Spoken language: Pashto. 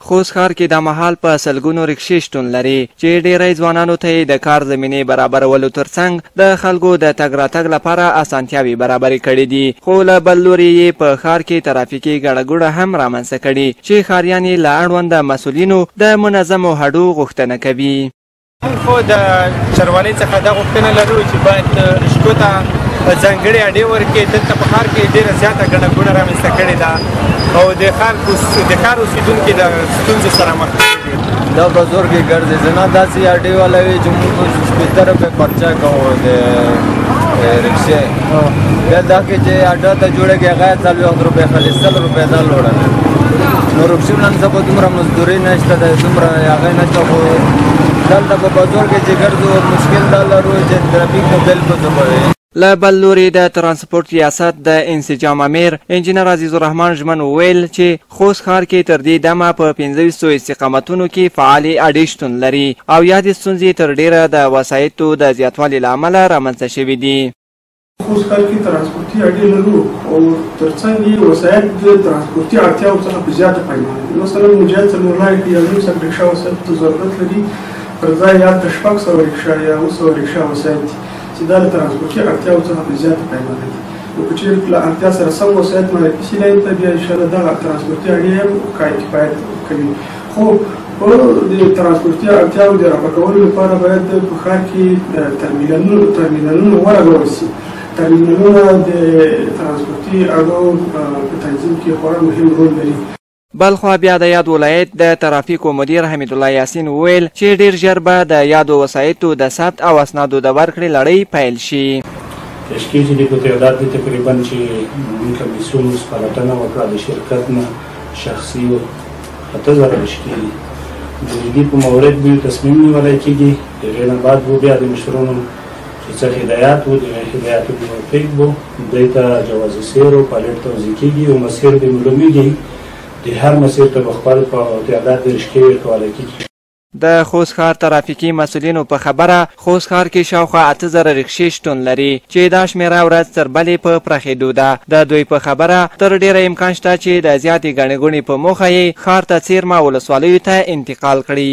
خوست ښار کې د مهال په سلګونو رکشې شتون لري چې ډیری ځوانانو ته د کار زمینې برابرولو ترڅنګ د خلکو د تګ راتګ لپاره اسانتیاوې برابرې کړې دي، خو له بل لوري یې په ښار کې ترافیکي ګڼه ګوڼه هم رامنځته کړي چې ښاریان یې له اړونده مسؤلینو د منظمو هډو غوښتنه کوي. خو د چروالۍ څخه دا غوښتنه لرو چې باید رشکو ته ځانګړې اډې ورکړي. دلته په ښار کې ډېره زیاته ګڼه ګوڼه رامنځته کړې ده او د ښار اوسېدونکي د ستونزو سره مخ دي. دا بازار کې ګرځي زه نه داسې اډې والا وي چې موږ 70 روپۍ خرچه کوو د رکشې، بیا دا کې چې اډه ته جوړېږي هغه 40 روپۍ خالي 100 روپۍ دا لوړه ده. نو رکشې نن سبا دومره مزدوري نشته ده، دومره هغه نشته، خو دلته په بازار کې چې ګرځو مشکل دا لرو چې ترافیک مو بالکل ځپوي. له بل لوري د ترانسپورت ریاست د انسجام امیر انجینر عزیز الرحمن ژمن وویل چې خوست ښار کې تر دې دمه په 2500 استقامتونو کې فعالې اډې شتون لري او یادې ستونزې تر ډیره د وسایطو د زیاتوالي له امله رامنځته شوي دي. خوست ښار کې ترانسپورتي اډې لرو او ترڅنګ یې وسایط د ترانسپورتي اړتیاو څخه په زیاته پیمانه دي. مثلا مجاهد څلورلارې کې یو نیم سر رکشا وسایط ته ضرورت لري، پر ځای یا 600 رکشا یا 900 رکشا وسایط چې دا د ترانسپورتي اړتیاو څخه په زیاته پیمانه دي. نو که چېرې له اړتیا سره سم وسایط معرفي شي لاین ته، بیا انشاءالله دغه ترانسپورتي اډې هم کفایت کوي. خو په د ترانسپورتي اړتیاو د رفع کولو لپاره باید په ښار کې ترمینالونه ولګول شي. ترمینالونه د ترانسپورتي اډو په تنظیم کې خورا مهم رول لري. بلخوا بیا د یاد ولایت د ترافیکو مدیر حمید الله یاسین وویل چې ډیر ژر به د یادو وسایطو د ثبت او اسنادو د ورکړې لړۍ پیل شي. کشکې چې د تعداد دي تقریبا چې موږ کمیسیون سپارښتنه وکړه د شرکت نه شخصي 7000 کشکې دي. د دې په مورد به تصمیم نیولی کېږي. د هغې نه بعد به بیا د مشرانو چې څه هدایات وو د هدایاتو موافق به دوی ته جواز سیر او پالیټ توضیح کېږي او مسیر به معلومیږي. د هر مسیر ته به خپل په تعداد د رشکې ورکولی کېږي. د خوست ښار ترافیکي مسؤلینو په خبره خوست ښار کې شاوخوا 8000 رکشې شتون لري چې دا شمېره ورځ تر بلې په پراخېدو ده. د دوی په خبره تر ډیره امکان شته چې د زیاتې ګڼې ګوڼې په موخه یې ښار ته څیرمه ولسوالیو ته انتقال کړي.